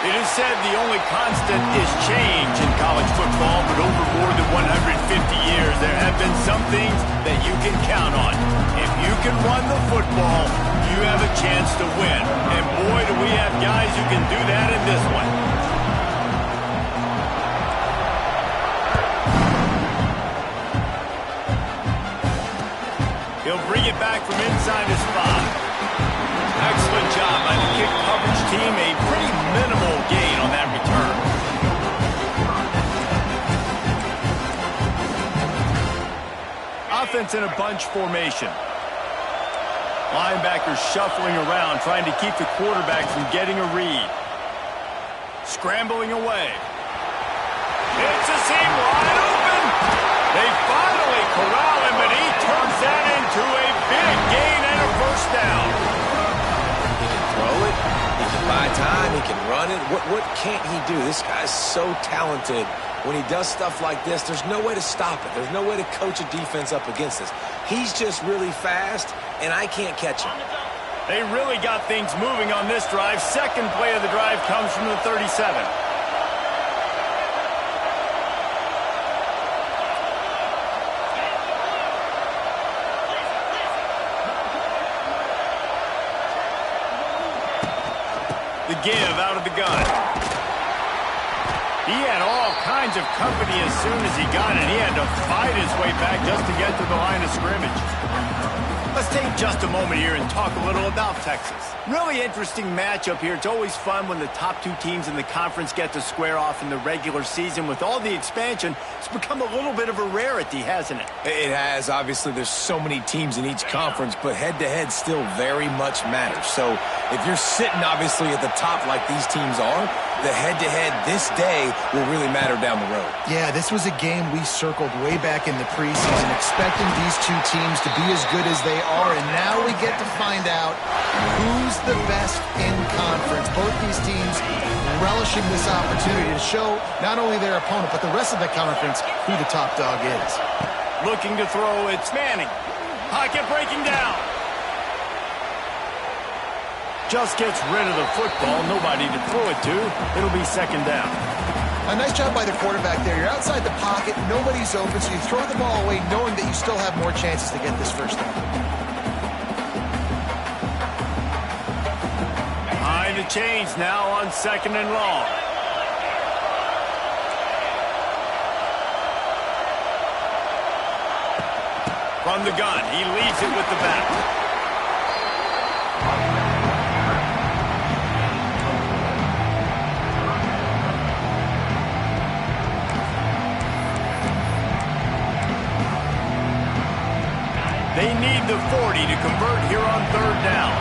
It is said the only constant is change in college football, but over more than 150 years, there have been some things that you can count on. If you can run the football, you have a chance to win. And boy, do we have guys who can do that in this one. He'll bring it back from inside his 5. Excellent job by the kick coverage team. A pretty minimal gain on that return. Offense in a bunch formation. Linebackers shuffling around, trying to keep the quarterback from getting a read. Scrambling away. It's a seam wide open. They finally corral him, but he turns that into a big gain and a first down. Throw it, he can buy time, he can run it. What can't he do? This guy's so talented. When he does stuff like this, there's no way to stop it. There's no way to coach a defense up against this. He's just really fast, and I can't catch him. They really got things moving on this drive. Second play of the drive comes from the 37. The give out of the gun. He had all kinds of company as soon as he got it. He had to fight his way back just to get to the line of scrimmage. Let's take just a moment here and talk a little about Texas. Really interesting matchup here. It's always fun when the top two teams in the conference get to square off in the regular season. With all the expansion, it's become a little bit of a rarity, hasn't it? It has. Obviously, there's so many teams in each conference, but head-to-head still very much matters. So if you're sitting, obviously, at the top like these teams are, the head-to-head this day will really matter down the road. Yeah, this was a game we circled way back in the preseason, expecting these two teams to be as good as they are, and now we get to find out who's the best in conference. Both these teams relishing this opportunity to show not only their opponent, but the rest of the conference who the top dog is. Looking to throw, it's Manning. Pocket breaking down. Just gets rid of the football. Nobody to throw it to. It'll be second down. A nice job by the quarterback there. You're outside the pocket. Nobody's open, so you throw the ball away knowing that you still have more chances to get this first down. Behind the chains now on second and long. From the gun, he leaves it with the back. They need the 40 to convert here on third down.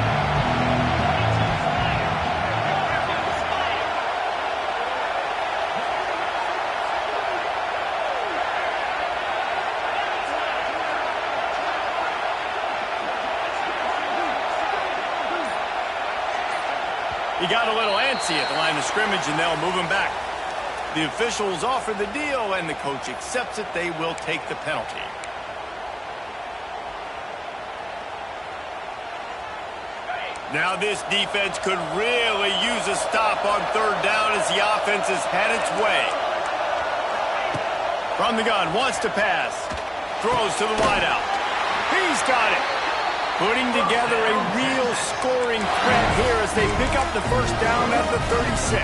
He got a little antsy at the line of scrimmage, and they'll move him back. The officials offer the deal, and the coach accepts it. They will take the penalty. Now this defense could really use a stop on third down as the offense has had its way. From the gun, wants to pass. Throws to the wideout. He's got it. Putting together a real scoring threat here as they pick up the first down at the 36.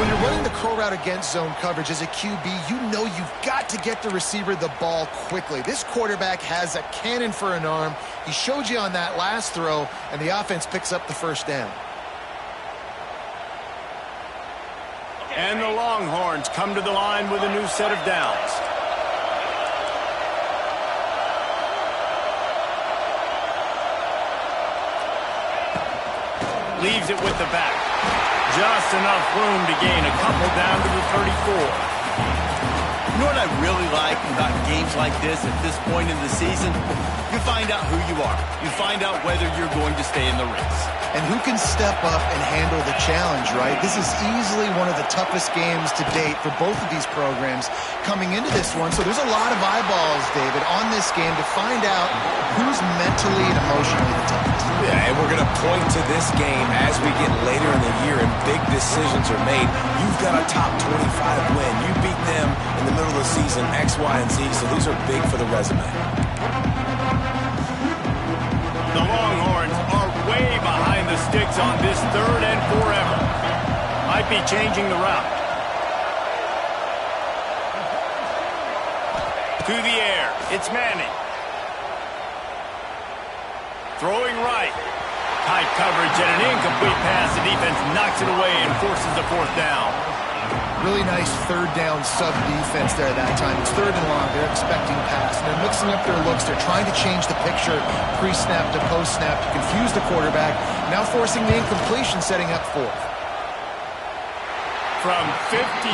When you're running the curl route against zone coverage as a QB, you know you've got to get the receiver the ball quickly. This quarterback has a cannon for an arm. He showed you on that last throw, and the offense picks up the first down. And the Longhorns come to the line with a new set of downs. Leaves it with the back. Just enough room to gain a couple down to the 34. You know what I really like about games like this at this point in the season? You find out who you are. You find out whether you're going to stay in the race. And who can step up and handle the challenge, right? This is easily one of the toughest games to date for both of these programs coming into this one. So there's a lot of eyeballs, David, on this game to find out who's mentally and emotionally the toughest. Yeah, and we're going to point to this game as we get later in the year and big decisions are made. You've got a top 25 win. You beat them in the middle of the season, X, Y, and Z, so these are big for the resume. The Longhorns are way behind the sticks on this 3rd and forever. Might be changing the route. To the air, it's Manning. Throwing right. Tight coverage and an incomplete pass. The defense knocks it away and forces the 4th down. Really nice 3rd down sub-defense there that time. It's 3rd and long. They're expecting pass. And they're mixing up their looks. They're trying to change the picture pre-snap to post-snap to confuse the quarterback. Now forcing the incompletion, setting up 4th. From 55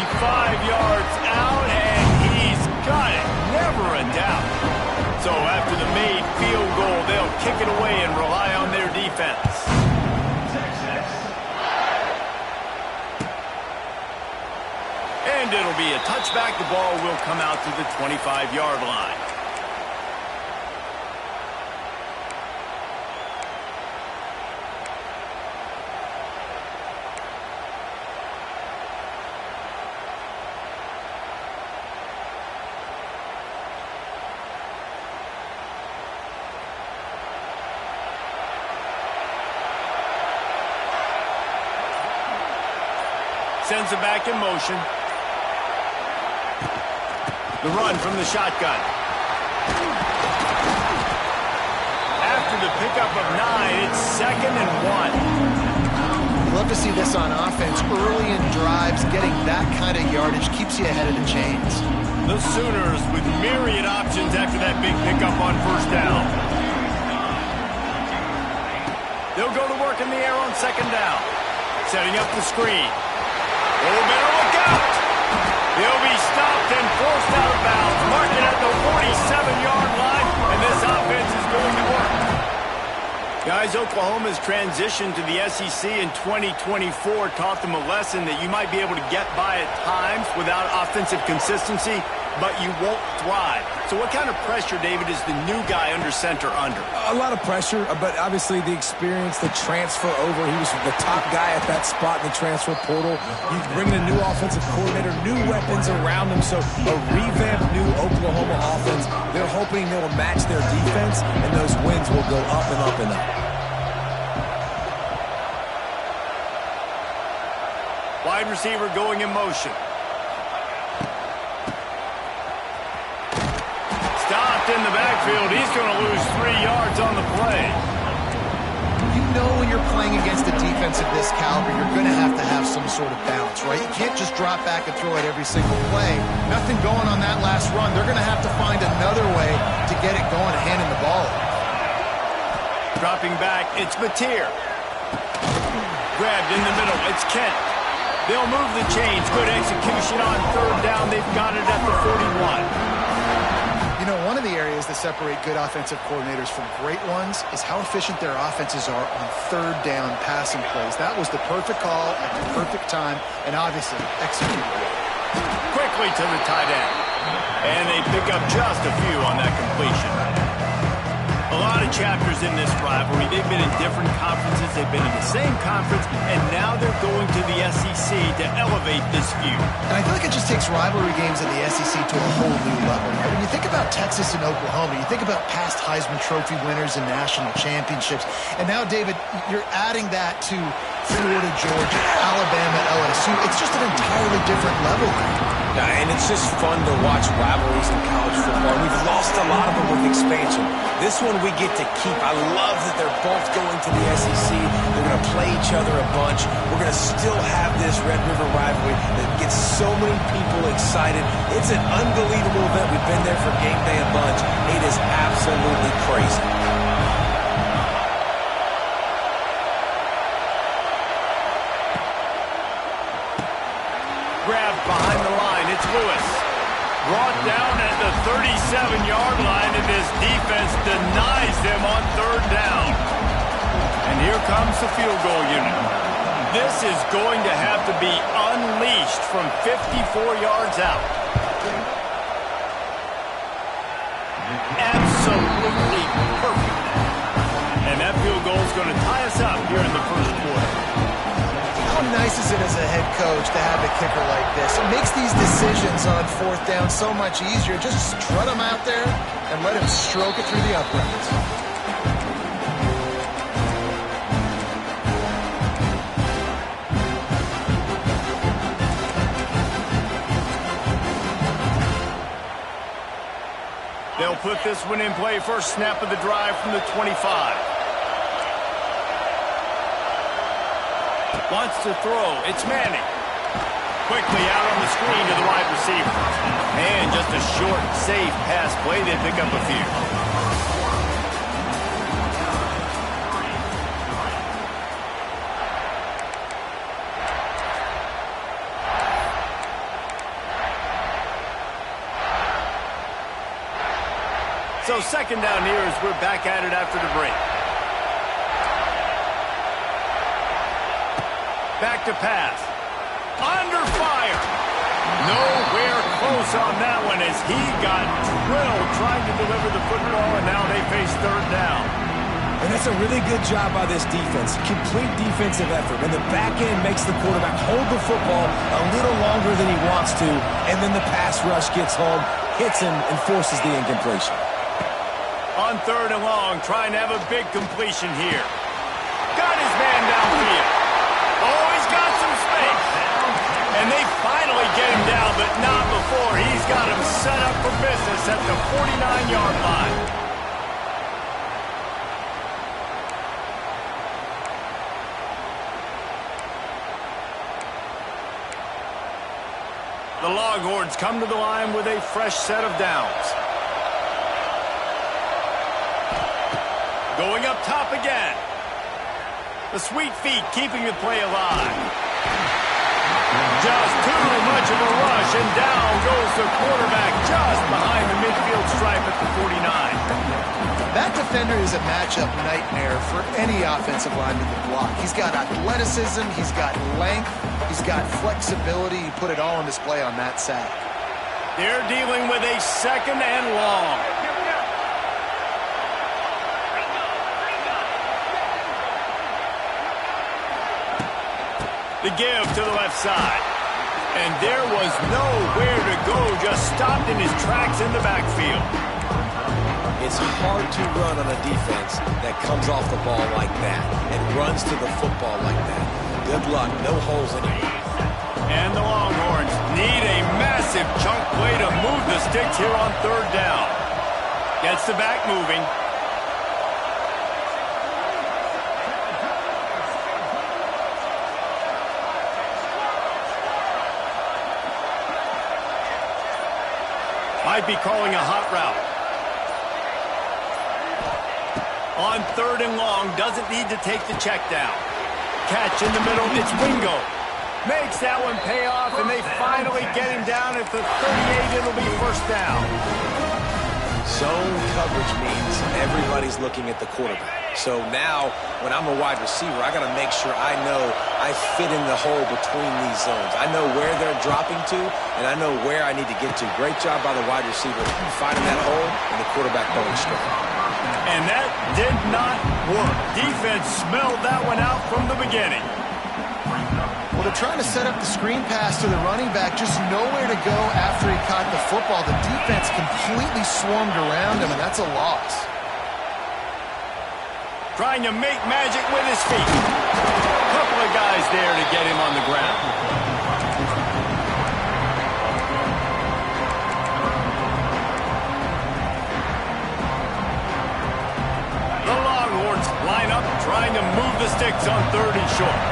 yards out, and he's got it. Never a doubt. So after the made field goal, they'll kick it away and rely on their defense. And it'll be a touchback. The ball will come out to the 25-yard line. Sends it back in motion. The run from the shotgun. After the pickup of 9, it's 2nd and 1. Love to see this on offense. Early in drives, getting that kind of yardage keeps you ahead of the chains. The Sooners with myriad options after that big pickup on 1st down. They'll go to work in the air on 2nd down. Setting up the screen. Oh, better look out! He'll be stopped and forced out of bounds. Marking at the 47-yard line, and this offense is going to work. Guys, Oklahoma's transition to the SEC in 2024 taught them a lesson that you might be able to get by at times without offensive consistency, but you won't thrive. So what kind of pressure, David, is the new guy under center under? A lot of pressure, but obviously the experience, the transfer over. He was the top guy at that spot in the transfer portal. You bring in a new offensive coordinator, new weapons around him, so a revamped new Oklahoma offense. They're hoping they'll match their defense, and those wins will go up and up and up. Wide receiver going in motion. Stopped in the backfield. He's going to lose 3 yards on the play. You know when you're playing against a defense of this caliber, you're going to have some sort of balance, right? You can't just drop back and throw it every single play. Nothing going on that last run. They're going to have to find another way to get it going and handing the ball off. Dropping back, it's Mateer. Grabbed in the middle, it's Kent. They'll move the chains. Good execution on 3rd down. They've got it at the 41. You know, one of the areas that separate good offensive coordinators from great ones is how efficient their offenses are on 3rd down passing plays. That was the perfect call at the perfect time, and obviously executed well. Quickly to the tight end. And they pick up just a few on that completion. A lot of chapters in this rivalry. They've been in different conferences. They've been in the same conference, and now they're going to the SEC to elevate this feud. And I feel like it just takes rivalry games in the SEC to a whole new level. Right? When you think about Texas and Oklahoma, you think about past Heisman Trophy winners and national championships. And now, David, you're adding that to Florida, Georgia, Alabama, LSU. It's just an entirely different level now. Yeah, and it's just fun to watch rivalries in college football. We've lost a lot of them with expansion. This one we get to keep. I love that they're both going to the SEC. They're going to play each other a bunch. We're going to still have this Red River rivalry that gets so many people excited. It's an unbelievable event. We've been there for game day a bunch. It is absolutely crazy. Grabbed behind the line. It's Lewis. brought down at the 37-yard line, and this defense denies them on third down. And here comes the field goal unit. This is going to have to be unleashed from 54 yards out. Absolutely perfect. And that field goal is going to tie us up here in the first quarter. How nice is it as a head coach to have a kicker like this? It makes these decisions on fourth down so much easier. Just strut him out there and let him stroke it through the uprights. They'll put this one in play. First snap of the drive from the 25. Wants to throw. It's Manning. Quickly out on the screen to the wide receiver. And just a short, safe pass play. They pick up a few. So second down here as we're back at it after the break. Back to pass. Under fire. Nowhere close on that one as he got drilled trying to deliver the football, and now they face third down. And that's a really good job by this defense. Complete defensive effort. And the back end makes the quarterback hold the football a little longer than he wants to, and then the pass rush gets home, hits him, and forces the incompletion. On third and long, trying to have a big completion here. Got his man downfield. Oh, he's got some space. And they finally get him down, but not before. He's got him set up for business at the 49-yard line. The Longhorns come to the line with a fresh set of downs. Going up top again. The sweet feet keeping the play alive. Just too much of a rush, and down goes the quarterback just behind the midfield stripe at the 49. That defender is a matchup nightmare for any offensive lineman to block. He's got athleticism, he's got length, he's got flexibility. He put it all on display on that sack. They're dealing with a second and long. The give to the left side. And there was nowhere to go, just stopped in his tracks in the backfield. It's hard to run on a defense that comes off the ball like that and runs to the football like that. Good luck, no holes in it. And the Longhorns need a massive chunk play to move the sticks here on third down. Gets the back moving. Might be calling a hot route. On third and long, doesn't need to take the check down. Catch in the middle, it's Wingo. Makes that one pay off, and they finally get him down at the 38. It'll be first down. Zone coverage means everybody's looking at the quarterback. So now, when I'm a wide receiver, I got to make sure I know I fit in the hole between these zones. I know where they're dropping to, and I know where I need to get to. Great job by the wide receiver finding that hole and the quarterback going straight. And that did not work. Defense smelled that one out from the beginning. Well, they're trying to set up the screen pass to the running back, just nowhere to go after he caught the football. The defense completely swarmed around him, and that's a loss. Trying to make magic with his feet. A couple of guys there to get him on the ground. The Longhorns line up, trying to move the sticks on third and short.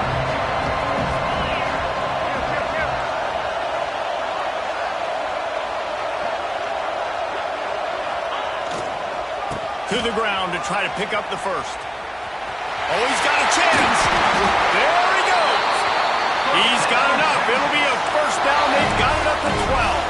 To the ground to try to pick up the first. Oh, he's got a chance. There he goes. He's got enough. It'll be a first down. They've got it up to 12.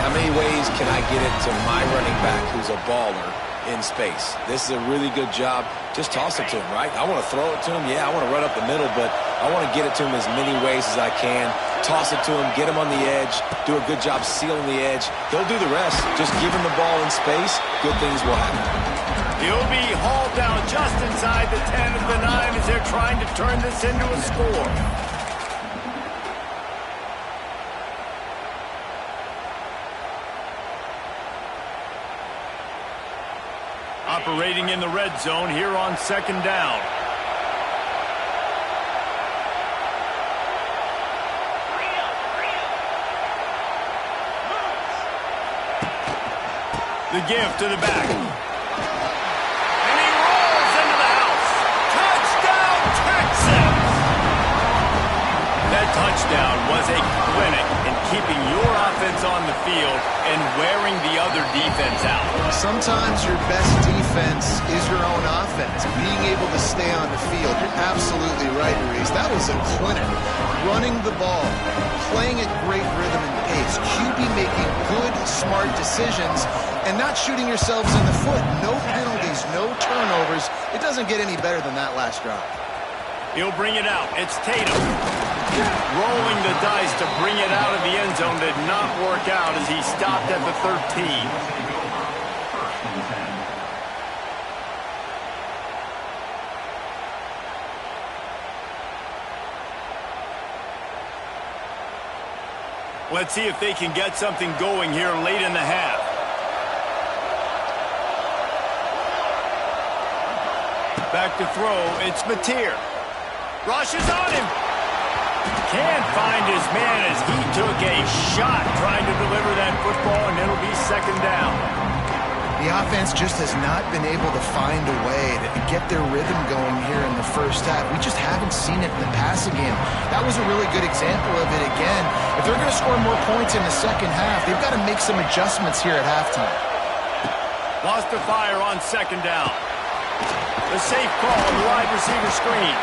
How many ways can I get it to my running back who's a baller in space? This is a really good job. Just toss it to him, right? I want to throw it to him. Yeah, I want to run up the middle, but I want to get it to him as many ways as I can. Toss it to him, get him on the edge, do a good job sealing the edge. He'll do the rest. Just give him the ball in space. Good things will happen. He'll be hauled down just inside the 10 of the 9 as they're trying to turn this into a score. Operating in the red zone here on 2nd down. The give to the back. And he rolls into the house. Touchdown, Texans! That touchdown was a clinic in keeping your offense on the field and wearing the other defense out. Sometimes your best defense is your own offense. Being able to stay on the field. You're absolutely right, Reese. That was a clinic. Running the ball, playing at great rhythm and pace. QB making good, smart decisions, and not shooting yourselves in the foot. No penalties, no turnovers. It doesn't get any better than that last drive. He'll bring it out. It's Tatum. Rolling the dice to bring it out of the end zone did not work out as he stopped at the 13. Let's see if they can get something going here late in the half. Back to throw, it's Mateer. Rushes on him. Can't find his man as he took a shot trying to deliver that football, and it'll be 2nd down. The offense just has not been able to find a way to get their rhythm going here in the first half. We just haven't seen it in the passing game. That was a really good example of it again. If they're going to score more points in the second half, they've got to make some adjustments here at halftime. Lost the fire on 2nd down. The safe call on the wide receiver screen.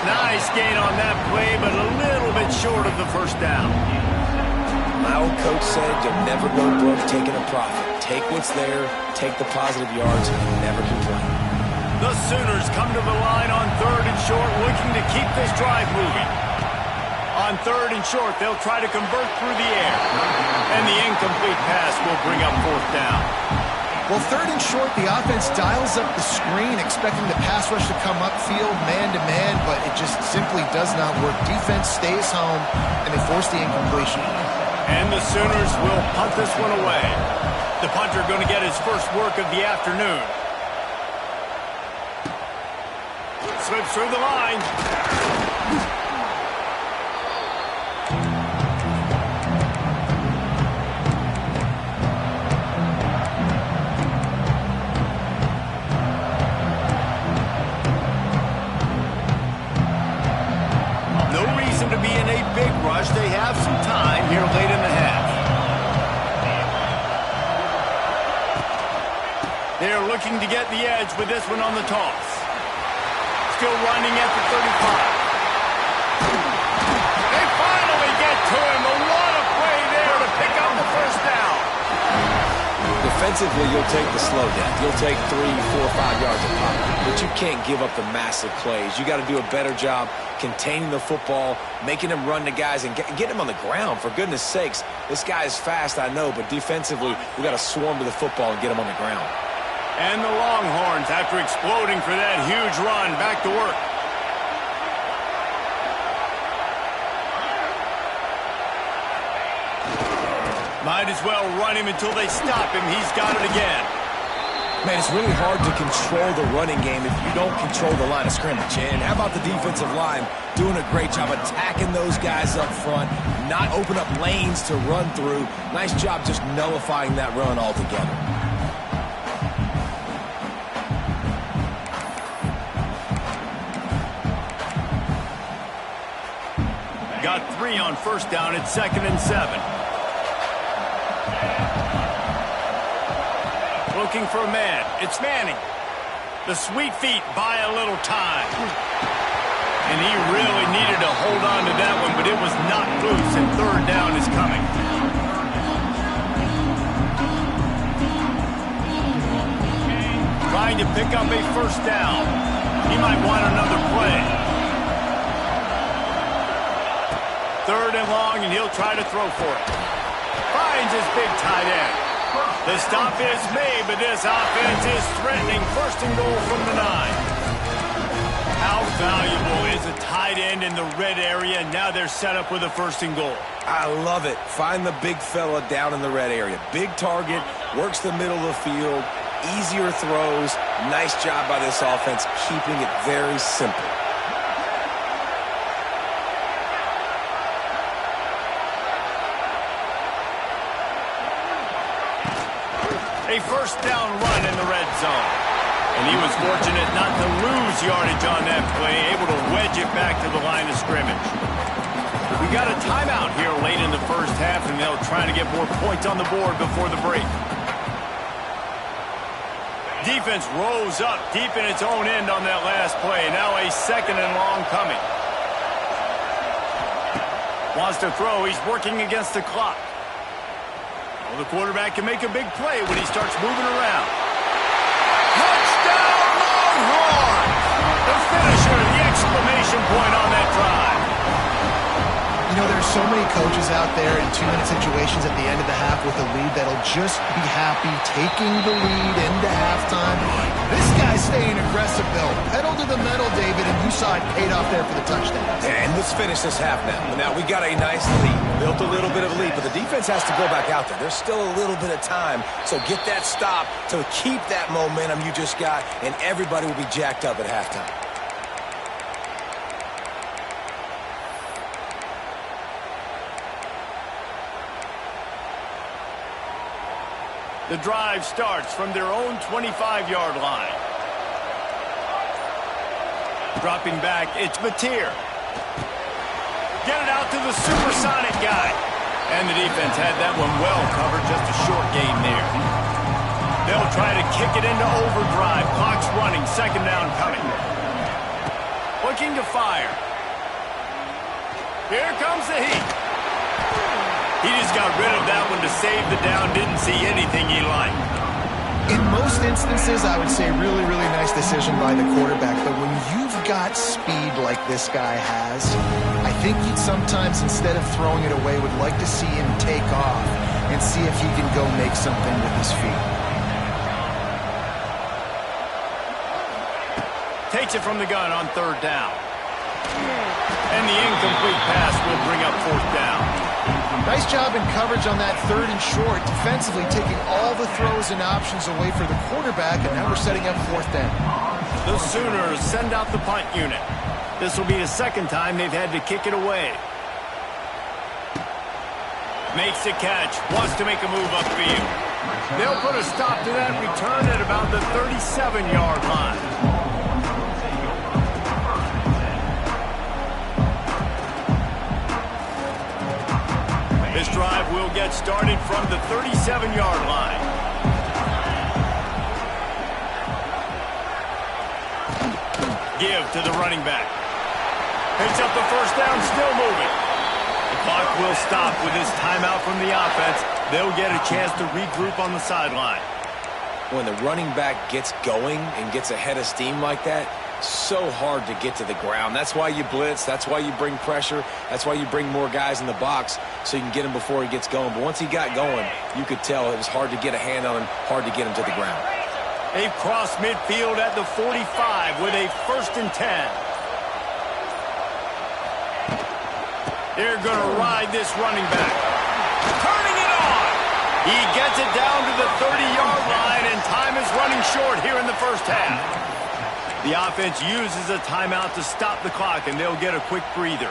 Nice gain on that play, but a little bit short of the first down. My old coach said you'll never go broke taking a profit. Take what's there, take the positive yards, and never complain. The Sooners come to the line on 3rd and short, looking to keep this drive moving. On 3rd and short, they'll try to convert through the air. And the incomplete pass will bring up 4th down. Well, 3rd and short, the offense dials up the screen, expecting the pass rush to come upfield man-to-man, but it just simply does not work. Defense stays home, and they force the incompletion. And the Sooners will punt this one away. The punter going to get his first work of the afternoon. Slips through the line. No reason to be in a big rush. They have some time here late in the half. They're looking to get the edge with this one on the toss. Still running at the 35. They finally get to him. What a play there to pick up the first down. Defensively, you'll take the slow down. You'll take 3, 4, 5 yards of pop. But you can't give up the massive plays. You got to do a better job containing the football, making him run to guys, and get him on the ground. For goodness sakes, this guy is fast, I know, but defensively, we got to swarm to the football and get him on the ground. And the Longhorns, after exploding for that huge run, back to work. Might as well run him until they stop him. He's got it again. Man, it's really hard to control the running game if you don't control the line of scrimmage. And how about the defensive line doing a great job attacking those guys up front, not open up lanes to run through. Nice job just nullifying that run altogether. Got 3 on first down at 2nd and 7. Looking for a man. It's Manning. The sweet feet buy a little time. And he really needed to hold on to that one, but it was not loose, and 3rd down is coming. looking to pick up a first down. He might want another play. 3rd and long, and he'll try to throw for it. Finds his big tight end. The stop is made, but this offense is threatening 1st and goal from the 9. How valuable is a tight end in the red area? Now they're set up with a 1st and goal. I love it. Find the big fella down in the red area. Big target, works the middle of the field, easier throws. Nice job by this offense, keeping it very simple. A 1st down run in the red zone. And he was fortunate not to lose yardage on that play, able to wedge it back to the line of scrimmage. We got a timeout here late in the 1st half, and they'll try to get more points on the board before the break. Defense rose up deep in its own end on that last play. Now a 2nd and long coming. Wants to throw. He's working against the clock. Well, the quarterback can make a big play when he starts moving around. Touchdown, Longhorns! The finisher, the exclamation point on that drive. You know, there's so many coaches out there in 2-minute situations at the end of the half with a lead that'll just be happy taking the lead into halftime. This guy's staying aggressive, though. Pedal to the metal, David, and you saw it paid off there for the touchdown. And let's finish this half now. Now, we got a nice lead. Built a little bit of a lead, but the defense has to go back out there. There's still a little bit of time, so get that stop to keep that momentum you just got, and everybody will be jacked up at halftime. The drive starts from their own 25-yard line. Dropping back, it's Mateer. Get it out to the supersonic guy. And the defense had that one well covered, just a short gain there. They'll try to kick it into overdrive. Clock's running, 2nd down coming. Looking to fire. Here comes the heat. He just got rid of that one to save the down. Didn't see anything he liked. In most instances, I would say really, really nice decision by the quarterback. But when you've got speed like this guy has, I think you'd sometimes, instead of throwing it away, would like to see him take off and see if he can go make something with his feet. Takes it from the gun on 3rd down. And the incomplete pass will bring up 4th down. Nice job in coverage on that 3rd and short, defensively taking all the throws and options away for the quarterback, and now we're setting up 4th down. The Sooners send out the punt unit. This will be the 2nd time they've had to kick it away. Makes the catch, wants to make a move upfield. They'll put a stop to that return at about the 37-yard line. This drive will get started from the 37-yard line. Give to the running back. Picks up the 1st down, still moving. The clock will stop with this timeout from the offense. They'll get a chance to regroup on the sideline. When the running back gets going and gets ahead of steam like that, so hard to get to the ground. That's why you blitz. That's why you bring pressure. That's why you bring more guys in the box so you can get him before he gets going. But once he got going, you could tell it was hard to get a hand on him, hard to get him to the ground. They've crossed midfield at the 45 with a 1st and 10. They're going to ride this running back. Turning it on. He gets it down to the 30-yard line, and time is running short here in the 1st half. The offense uses a timeout to stop the clock, and they'll get a quick breather.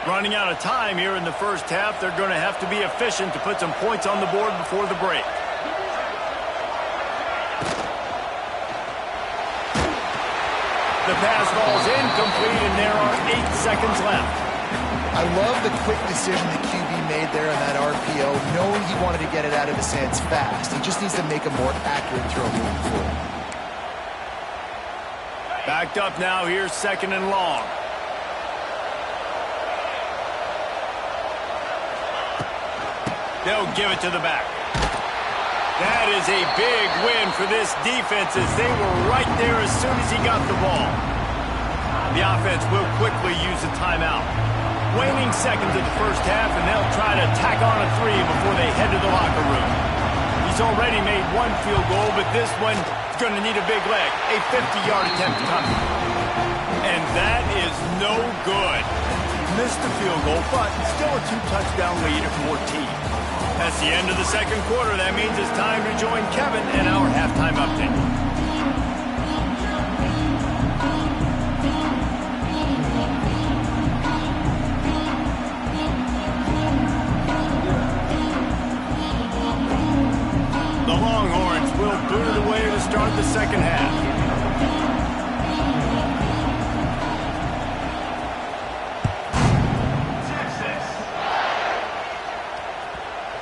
Running out of time here in the 1st half, they're going to have to be efficient to put some points on the board before the break. The pass falls incomplete, and there are 8 seconds left. I love the quick decision the QB made there on that RPO, knowing he wanted to get it out of his hands fast. He just needs to make a more accurate throw moving forward. Backed up now, here's 2nd and long. They'll give it to the back. That is a big win for this defense as they were right there as soon as he got the ball. The offense will quickly use a timeout. Waning seconds of the first half, and they'll try to tack on a three before they head to the locker room. He's already made one field goal, but this one is going to need a big leg. A 50-yard attempt coming. And that is no good. Missed the field goal, but still a 2-touchdown lead at 14. That's the end of the second quarter. That means it's time to join Kevin in our halftime update. The Longhorns will boot it away to start the second half.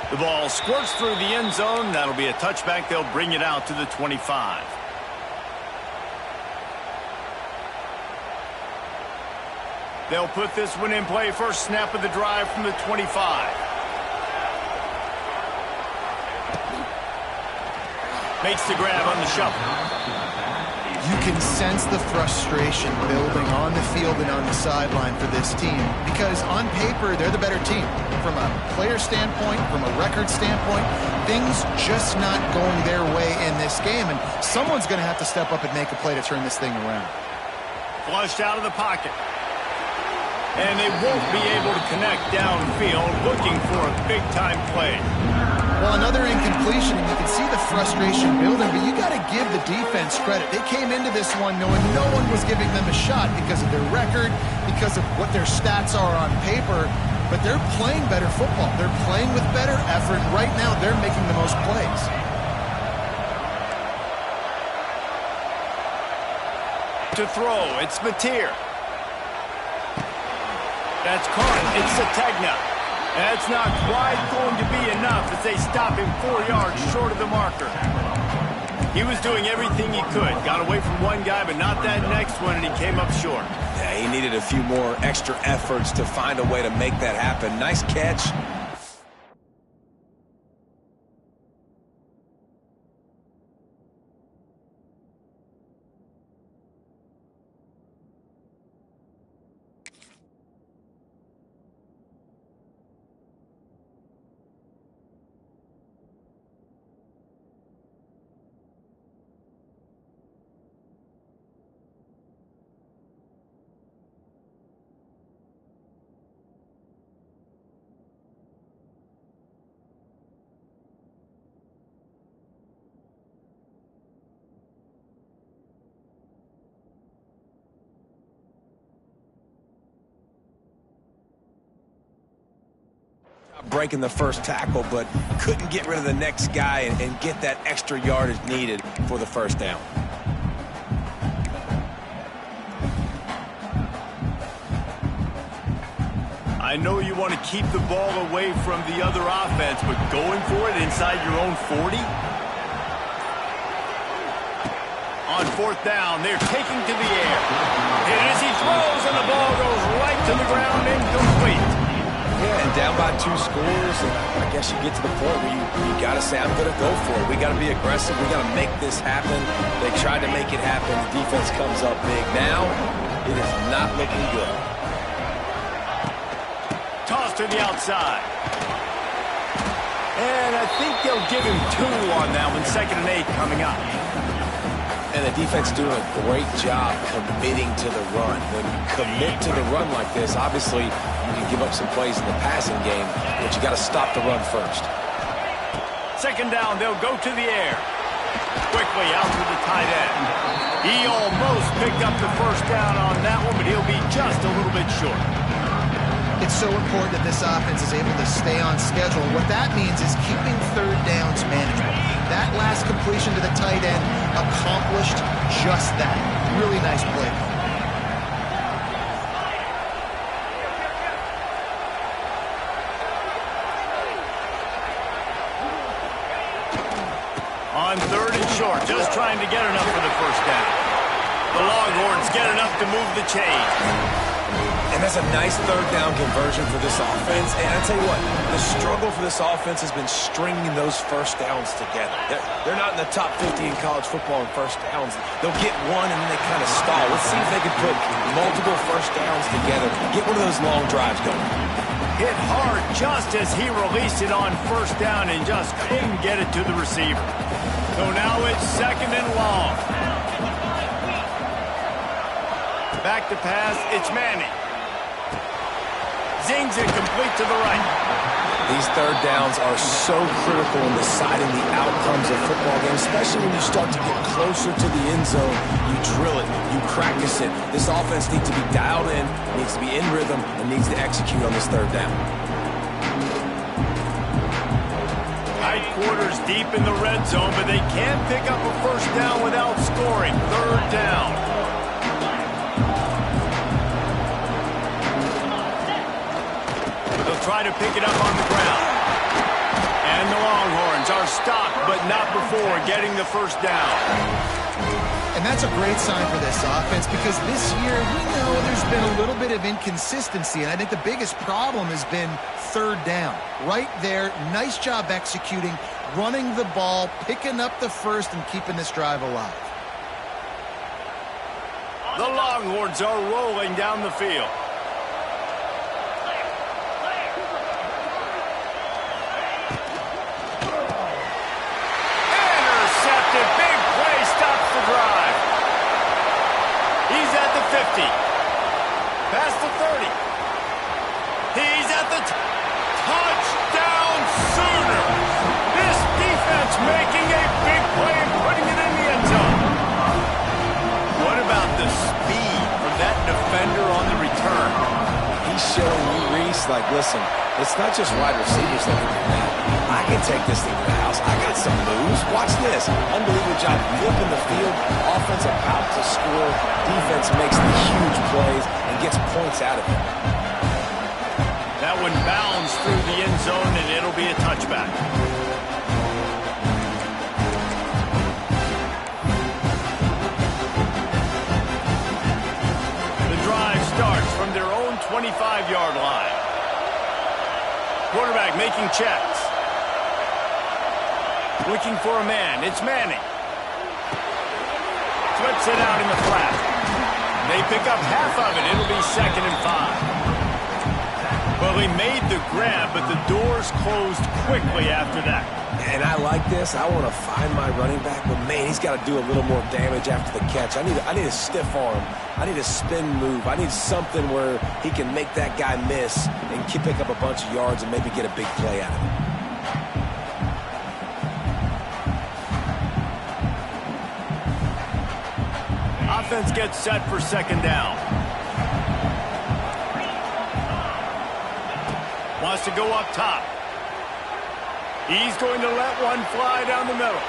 The ball squirts through the end zone. That'll be a touchback. They'll bring it out to the 25. They'll put this one in play. First snap of the drive from the 25. Makes the grab on the shuffle. You can sense the frustration building on the field and on the sideline for this team because on paper, they're the better team. From a player standpoint, from a record standpoint, things just not going their way in this game, and someone's going to have to step up and make a play to turn this thing around. Flushed out of the pocket. And they won't be able to connect downfield, looking for a big-time play. Well, another incompletion, and you can see the frustration building, but you got to give the defense credit. They came into this one knowing no one was giving them a shot because of their record, because of what their stats are on paper, but they're playing better football. They're playing with better effort. Right now, they're making the most plays. To throw, it's Mateer. That's caught. It's Sategna. That's not quite going to be enough as they stop him 4 yards short of the marker. He was doing everything he could. Got away from one guy, but not that next one, and he came up short. Yeah, he needed a few more extra efforts to find a way to make that happen. Nice catch. Breaking the first tackle, but couldn't get rid of the next guy and get that extra yardage needed for the first down. I know you want to keep the ball away from the other offense, but going for it inside your own 40? On fourth down, they're taking to the air. And as he throws, and the ball goes right to the ground, incomplete. Yeah, and down by 2 scores, and I guess you get to the point where you got to say, I'm going to go for it. We got to be aggressive. We got to make this happen. They tried to make it happen. The defense comes up big. Now, it is not looking good. Toss to the outside. And I think they'll give him 2 on that one. 2nd and 8 coming up. And the defense doing a great job committing to the run. When you commit to the run like this, obviously you can give up some plays in the passing game, but you got to stop the run first. 2nd down, they'll go to the air. Quickly out to the tight end. He almost picked up the first down on that one, but he'll be just a little bit short. It's so important that this offense is able to stay on schedule. What that means is keeping 3rd downs manageable. That last completion to the tight end accomplished just that. Really nice play. On 3rd and short, just trying to get enough for the first down. The Longhorns get enough to move the chains. And that's a nice third down conversion for this offense. And I tell you what, the struggle for this offense has been stringing those first downs together. They're not in the top 50 in college football in first downs. They'll get one and then they kind of stall. Let's see if they can put multiple first downs together, get one of those long drives going. Hit hard just as he released it on first down and just couldn't get it to the receiver. So now it's second and long. Back to pass, it's Manning. Zings it complete to the right. These third downs are so critical in deciding the outcomes of football games, especially when you start to get closer to the end zone. You drill it, you practice it. This offense needs to be dialed in, needs to be in rhythm, and needs to execute on this third down. Tight quarters deep in the red zone, but they can't pick up a first down without scoring. Third down. Try to pick it up on the ground. And the Longhorns are stopped, but not before getting the first down. And that's a great sign for this offense because this year we know there's been a little bit of inconsistency, and I think the biggest problem has been third down. Right there, nice job executing, running the ball, picking up the first, and keeping this drive alive. The Longhorns are rolling down the field. Past the 30. He's at the touchdown Sooners. This defense making a big play and putting it in the end zone. What about the speed from that defender on the return? He's showing you, Reese, like, listen, it's not just wide receivers that can do that. I can take this thing to the house. I got some moves. Watch this. Unbelievable job flipping the field. Offense about to score. Defense makes the huge plays and gets points out of it. That one bounds through the end zone, and it'll be a touchback. The drive starts from their own 25-yard line. Quarterback making checks. Looking for a man. It's Manning. Flips it out in the flat. They pick up half of it. It'll be 2nd and 5. Well, he made the grab, but the doors closed quickly after that. And I like this. I want to find my running back, but, man, he's got to do a little more damage after the catch. I need a stiff arm. I need a spin move. I need something where he can make that guy miss and pick up a bunch of yards and maybe get a big play out of it. Offense gets set for 2nd down. Wants to go up top. He's going to let one fly down the middle.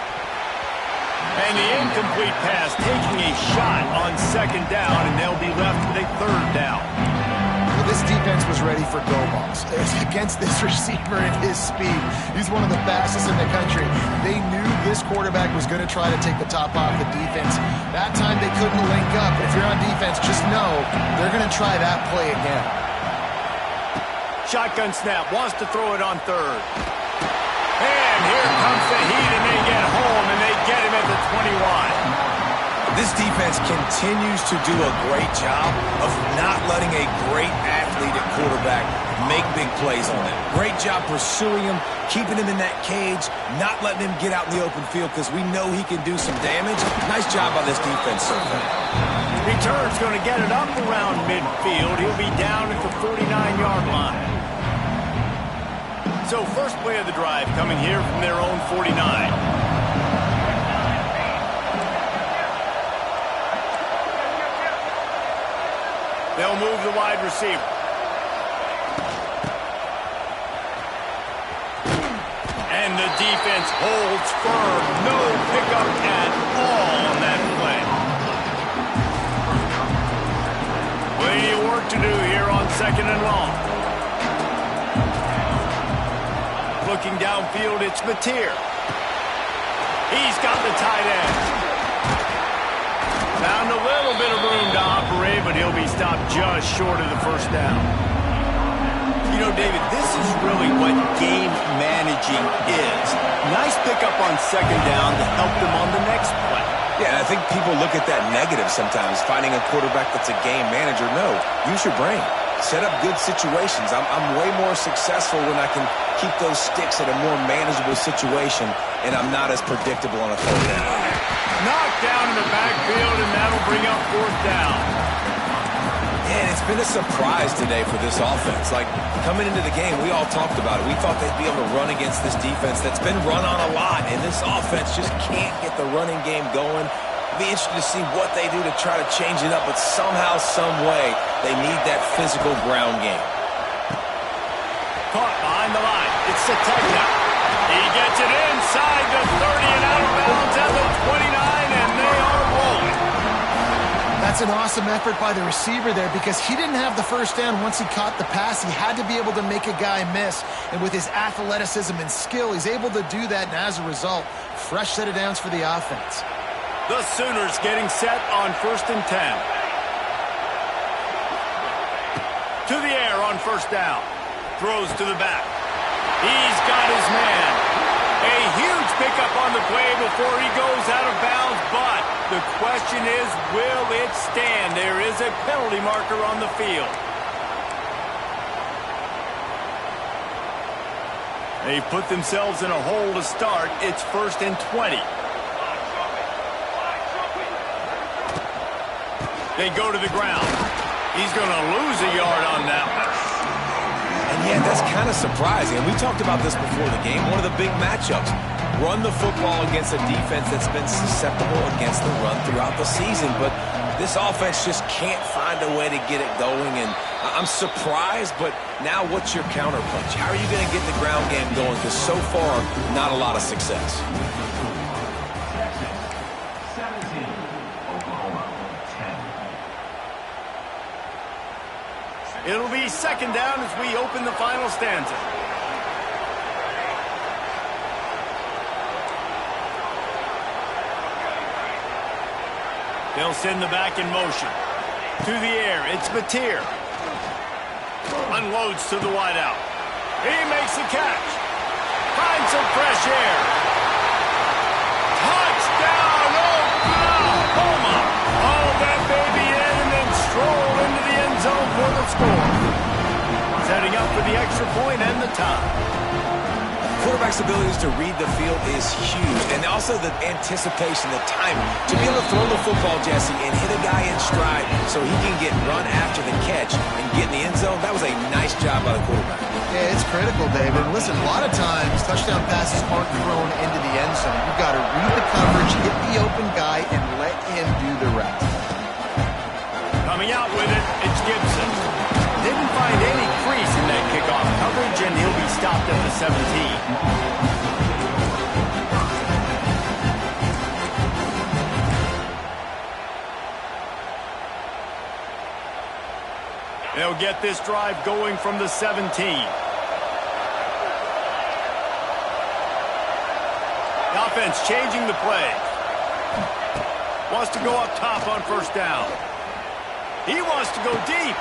And the incomplete pass taking a shot on 2nd down, and they'll be left with a 3rd down. Well, this defense was ready for go balls. Against this receiver and his speed, he's one of the fastest in the country. They knew this quarterback was going to try to take the top off the defense. That time they couldn't link up. If you're on defense, just know they're going to try that play again. Shotgun snap, wants to throw it on 3rd. And here comes the heat, and they get home, and they get him at the 21. This defense continues to do a great job of not letting a great athlete at quarterback make big plays on them. Great job pursuing him, keeping him in that cage, not letting him get out in the open field because we know he can do some damage. Nice job by this defense so far. Return's going to get it up around midfield. He'll be down at the 49-yard line. So first play of the drive coming here from their own 49. They'll move the wide receiver. And the defense holds firm. No pickup at all on that play. Plenty of work to do here on 2nd and long. Looking downfield, it's Mateer. He's got the tight end. Found found a little bit of room to operate, but he'll be stopped just short of the first down. You know, David, this is really what game managing is. Nice pickup on second down to help them on the next play. Yeah, I think people look at that negative sometimes, finding a quarterback that's a game manager. No, use your brain. Set up good situations. I'm way more successful when I can keep those sticks at a more manageable situation, and I'm not as predictable on a third down. Knocked down in the backfield, and that'll bring up fourth down. And it's been a surprise today for this offense. Like, coming into the game, we all talked about it. We thought they'd be able to run against this defense that's been run on a lot, and this offense just can't get the running game going. Be interested to see what they do to try to change it up, but somehow, some way, they need that physical ground game. Caught behind the line. It's Sategna. He gets it inside the 30 and out of bounds at the 29, and they are rolling. That's an awesome effort by the receiver there because he didn't have the first down once he caught the pass. He had to be able to make a guy miss, and with his athleticism and skill, he's able to do that, and as a result, fresh set of downs for the offense. The Sooners getting set on 1st and 10. To the air on first down. Throws to the back. He's got his man. A huge pickup on the play before he goes out of bounds, but the question is, will it stand? There is a penalty marker on the field. They put themselves in a hole to start. It's 1st and 20. They go to the ground. He's going to lose a yard on that one. And yeah, that's kind of surprising. And we talked about this before the game. One of the big matchups. Run the football against a defense that's been susceptible against the run throughout the season. But this offense just can't find a way to get it going. And I'm surprised, but now what's your counterpunch? How are you going to get the ground game going? Because so far, not a lot of success. It'll be second down as we open the final stanza. They'll send the back in motion. To the air, it's Batir. Unloads to the wideout. He makes the catch. Finds some fresh air. Touchdown, Oklahoma! Haul that baby in and then stroll into the end zone for the score. Setting up for the extra point and the tie. Quarterback's abilities to read the field is huge, and also the anticipation, the timing. To be able to throw the football, Jesse, and hit a guy in stride so he can get run after the catch and get in the end zone, that was a nice job by the quarterback. Yeah, it's critical, David. Listen, a lot of times touchdown passes aren't thrown into the end zone. You've got to read the coverage, hit the open guy, and let him do the rest. Coming out with it, it's Gibson. Didn't find any crease in that kickoff coverage, and he'll be stopped at the 17. They'll get this drive going from the 17. The offense changing the play. Wants to go up top on first down. He wants to go deep.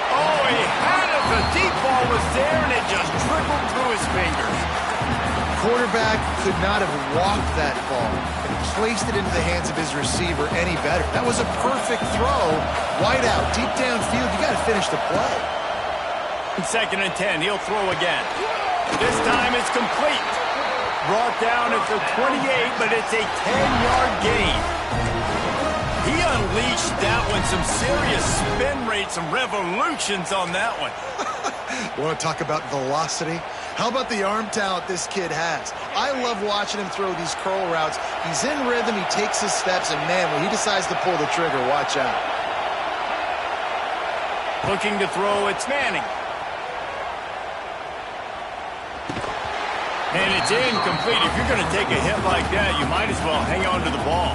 Oh, he had it. The deep ball was there, and it just trickled through his fingers. Quarterback could not have walked that ball and placed it into the hands of his receiver any better. That was a perfect throw. Wide out, deep downfield. You got to finish the play. 2nd and 10. He'll throw again. This time it's complete. Brought down at the 28, but it's a 10-yard gain. He unleashed that one. Some serious spin rate, some revolutions on that one. Want to talk about velocity? How about the arm talent this kid has? I love watching him throw these curl routes. He's in rhythm, he takes his steps, and man, when he decides to pull the trigger, watch out. Looking to throw, it's Manning. And it's incomplete. If you're going to take a hit like that, you might as well hang on to the ball.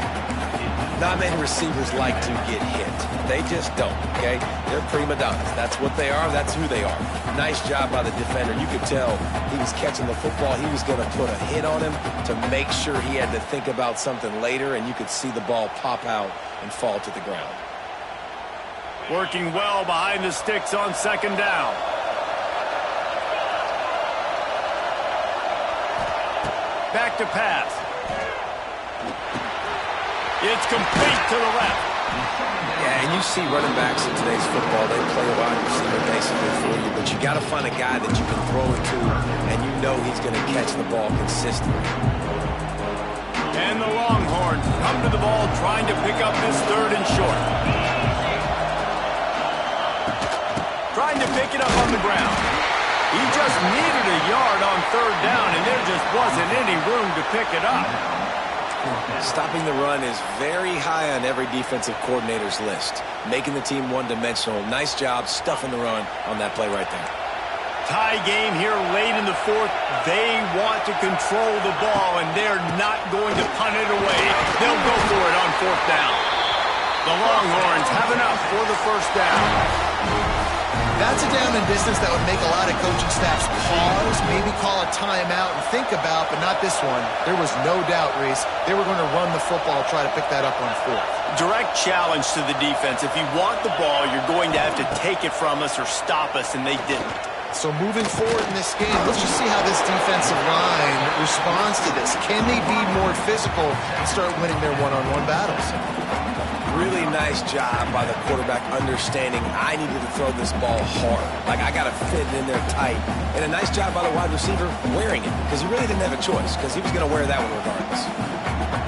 Not many receivers like to get hit. They just don't, okay? They're prima donnas. That's what they are. That's who they are. Nice job by the defender. You could tell he was catching the football. He was going to put a hit on him to make sure he had to think about something later, and you could see the ball pop out and fall to the ground. Working well behind the sticks on second down. Back to pass. It's complete to the left. Yeah, and you see running backs in today's football, they play a wide receiver basically for you, but you got to find a guy that you can throw it to, and you know he's going to catch the ball consistently. And the Longhorns come to the ball trying to pick up this third and short. Trying to pick it up on the ground. He just needed a yard on third down, and there just wasn't any room to pick it up. Stopping the run is very high on every defensive coordinator's list. Making the team one-dimensional. Nice job stuffing the run on that play right there. Tie game here late in the fourth. They want to control the ball, and they're not going to punt it away. They'll go for it on fourth down. The Longhorns have enough for the first down. That's a down and distance that would make a lot of coaching staffs pause, maybe call a timeout and think about, but not this one. There was no doubt, Reese, they were going to run the football, try to pick that up on fourth. Direct challenge to the defense. If you want the ball, you're going to have to take it from us or stop us, and they didn't. So moving forward in this game, let's just see how this defensive line responds to this. Can they be more physical and start winning their one-on-one battles? Really nice job by the quarterback understanding I needed to throw this ball hard. Like, I got to fit it in there tight. And a nice job by the wide receiver wearing it, because he really didn't have a choice, because he was going to wear that one regardless.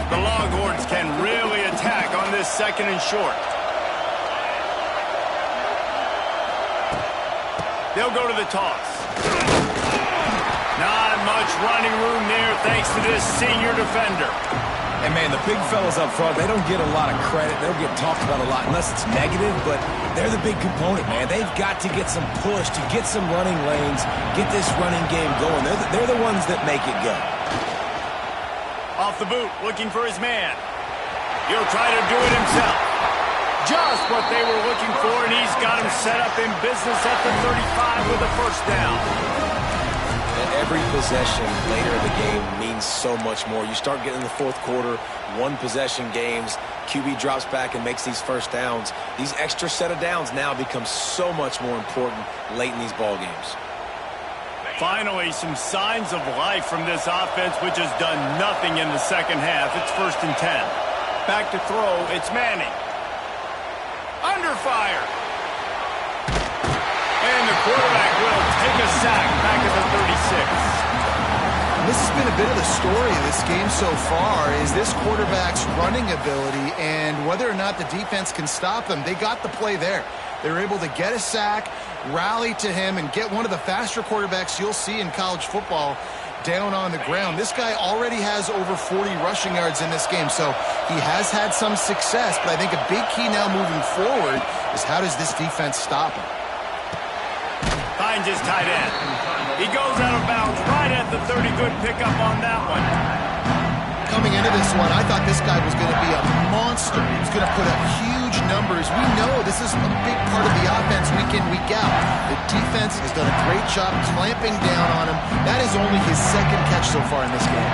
The Longhorns can really attack on this second and short. They'll go to the toss. Not much running room there thanks to this senior defender. And, man, the big fellas up front, they don't get a lot of credit. They don't get talked about a lot unless it's negative, but they're the big component, man. They've got to get some push, to get some running lanes, get this running game going. They're the ones that make it go. Off the boot, looking for his man. He'll try to do it himself. Just what they were looking for, and he's got him set up in business at the 35 with a first down. Every possession later in the game means so much more. You start getting in the fourth quarter, one-possession games, QB drops back and makes these first downs. These extra set of downs now become so much more important late in these ball games. Finally, some signs of life from this offense, which has done nothing in the second half. It's 1st and 10. Back to throw, it's Manning. Under fire. And the quarterback will take a sack back at the 36. This has been a bit of the story of this game so far, is this quarterback's running ability and whether or not the defense can stop them. They got the play there. They were able to get a sack, rally to him, and get one of the faster quarterbacks you'll see in college football down on the ground. This guy already has over 40 rushing yards in this game, so he has had some success, but I think a big key now moving forward is how does this defense stop him? Finds his tight end. He goes out of bounds right at the 30. Good pickup on that one. Coming into this one, I thought this guy was going to be a monster. He was going to put up huge numbers. We know this is a big part of the offense week in, week out. The defense has done a great job clamping down on him. That is only his second catch so far in this game.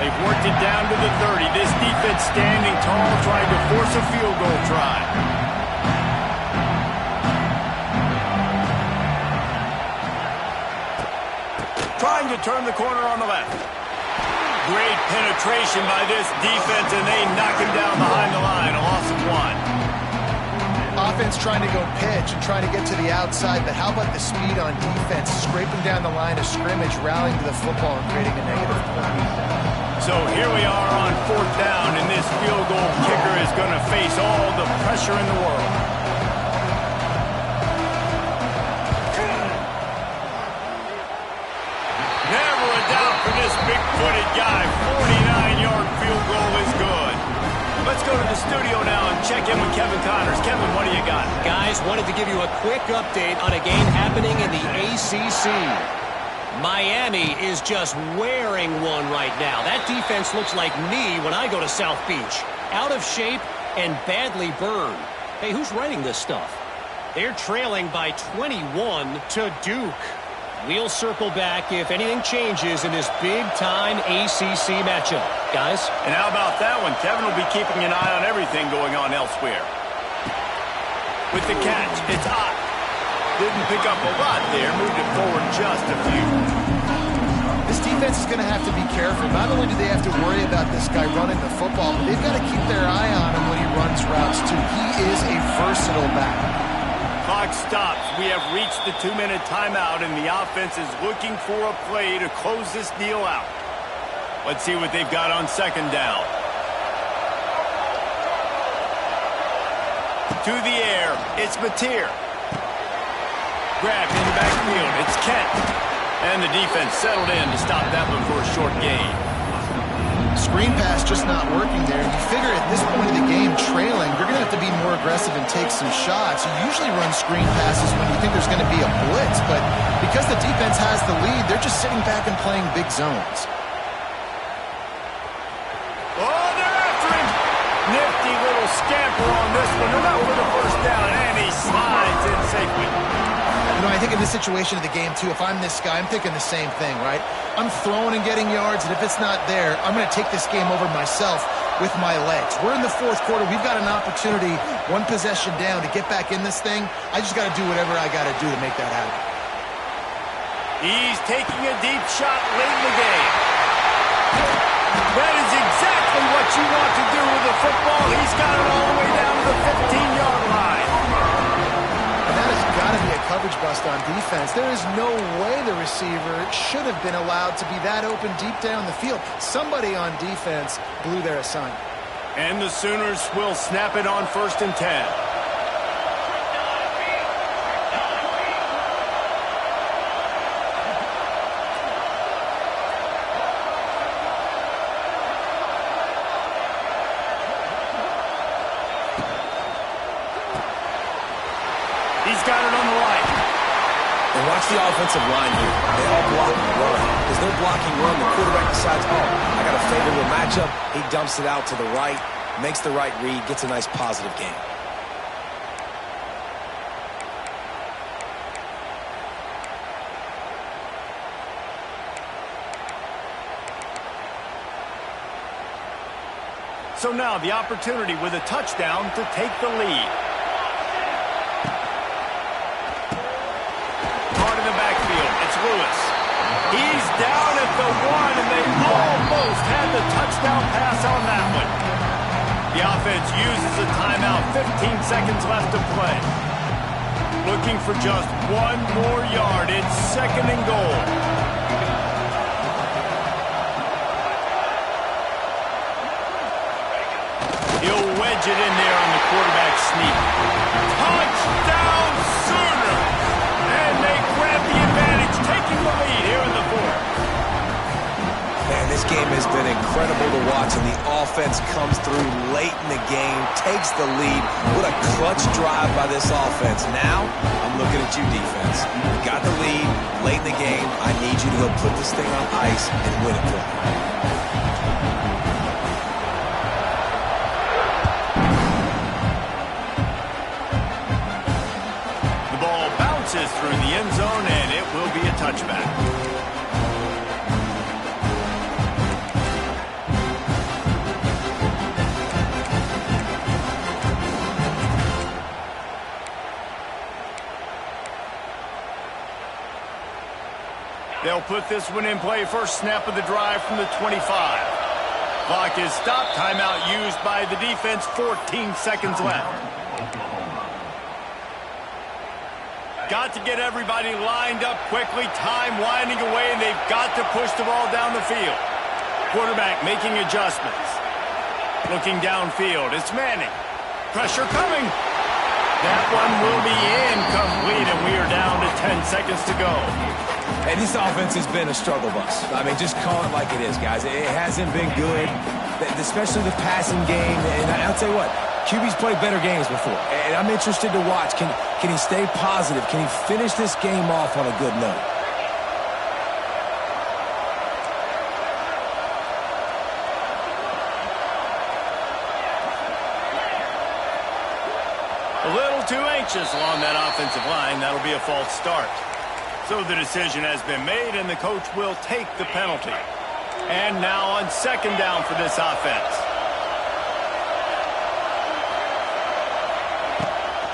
They've worked it down to the 30. This defense standing tall, trying to force a field goal try. Trying to turn the corner on the left. Great penetration by this defense, and they knock him down behind the line. A loss of 1. Offense trying to go pitch and trying to get to the outside, but how about the speed on defense? Scraping down the line of scrimmage, rallying to the football, and creating a negative point. So here we are on 4th down, and this field goal kicker is going to face all the pressure in the world. Never a doubt for this big-footed guy. 49-yard field goal is good. Let's go to the studio now and check in with Kevin Connors. Kevin, what do you got? Guys, wanted to give you a quick update on a game happening in the ACC. Miami is just wearing one right now. That defense looks like me when I go to South Beach. Out of shape and badly burned. Hey, who's writing this stuff? They're trailing by 21 to Duke. We'll circle back if anything changes in this big-time ACC matchup. Guys? And how about that one? Kevin will be keeping an eye on everything going on elsewhere. With the catch, it's hot. Didn't pick up a lot there. Moved it forward just a few. This defense is going to have to be careful. Not only do they have to worry about this guy running the football, but they've got to keep their eye on him when he runs routes, too. He is a versatile back. Clock stops. We have reached the 2-minute timeout, and the offense is looking for a play to close this deal out. Let's see what they've got on second down. To the air, it's Mateer. Grab in the backfield, it's Kent. And the defense settled in to stop that one for a short gain. Screen pass just not working there. You figure at this point of the game, trailing, you're going to have to be more aggressive and take some shots. You usually run screen passes when you think there's going to be a blitz, but because the defense has the lead, they're just sitting back and playing big zones. Oh, they're after him! Nifty little scamper on this one. Enough for the first down, and he slides in safely. You know, I think in this situation of the game, too, if I'm this guy, I'm thinking the same thing, right? I'm throwing and getting yards, and if it's not there, I'm going to take this game over myself with my legs. We're in the fourth quarter. We've got an opportunity, one possession down, to get back in this thing. I just got to do whatever I got to do to make that happen. He's taking a deep shot late in the game. That is exactly what you want to do with the football. He's got it all the way down to the 15-yard line. And that has got to be a coverage bust on defense. There is no way the receiver should have been allowed to be that open deep down the field. Somebody on defense blew their assignment. And the Sooners will snap it on 1st and 10. He's got it on the right. And watch the offensive line here. They all block run. As they're blocking run, the quarterback decides, oh, I got a favorable matchup. He dumps it out to the right, makes the right read, gets a nice positive gain. So now the opportunity with a touchdown to take the lead. Lewis. He's down at the 1, and they almost had the touchdown pass on that one. The offense uses a timeout, 15 seconds left to play. Looking for just one more yard. It's 2nd and goal. He'll wedge it in there on the quarterback sneak. Touchdown Sooners! And they grab the advantage, taking the lead here in the 4th. Man, this game has been incredible to watch, and the offense comes through late in the game, takes the lead. What a clutch drive by this offense. Now, I'm looking at you, defense. You got the lead late in the game. I need you to go put this thing on ice and win it for me. Through the end zone, and it will be a touchback. They'll put this one in play. First snap of the drive from the 25. Clock is stopped. Timeout used by the defense. 14 seconds left. Got to get everybody lined up quickly. Time winding away, and they've got to push the ball down the field. Quarterback making adjustments. Looking downfield. It's Manning. Pressure coming. That one will be incomplete, and we are down to 10 seconds to go. Hey, this offense has been a struggle bus. I mean, just call it like it is, guys. It hasn't been good, especially the passing game. And I'll tell you what, QB's played better games before, and I'm interested to watch. Can he stay positive? Can he finish this game off on a good note? little too anxious along that offensive line. That'll be a false start. So the decision has been made, and the coach will take the penalty. And now on second down for this offense.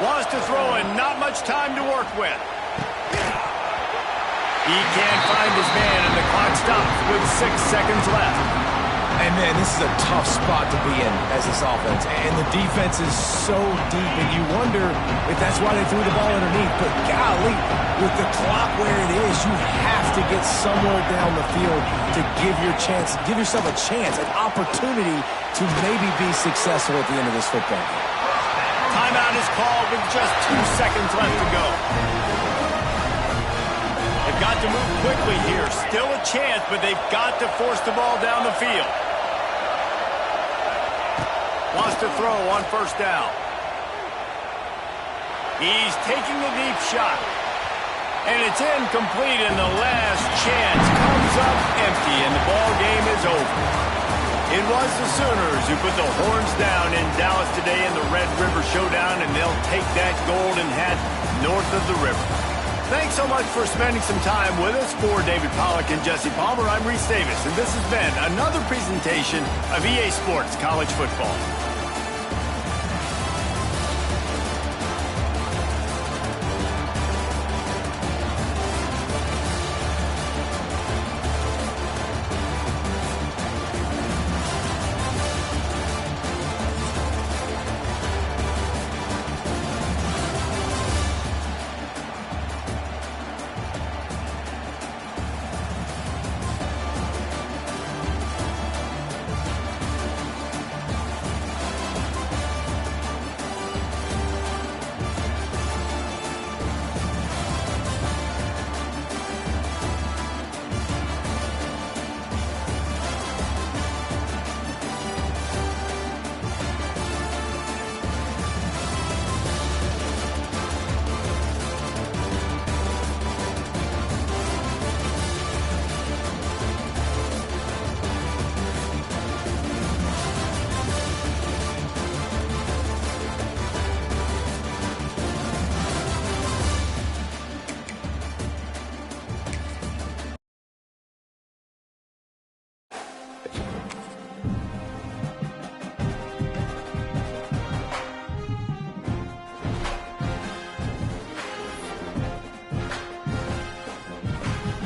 Wants to throw and not much time to work with. He can't find his man, and the clock stops with 6 seconds left. And, man, this is a tough spot to be in as this offense. And the defense is so deep, and you wonder if that's why they threw the ball underneath. But, golly, with the clock where it is, you have to get somewhere down the field to give yourself a chance, an opportunity to maybe be successful at the end of this football game. Timeout is called with just 2 seconds left to go. They've got to move quickly here. Still a chance, but they've got to force the ball down the field. Wants to throw on first down. He's taking a deep shot. And it's incomplete, and the last chance comes up empty, and the ball game is over. It was the Sooners who put the horns down in Dallas today in the Red River Showdown, and they'll take that golden hat north of the river. Thanks so much for spending some time with us. For David Pollack and Jesse Palmer, I'm Reese Davis, and this has been another presentation of EA Sports College Football.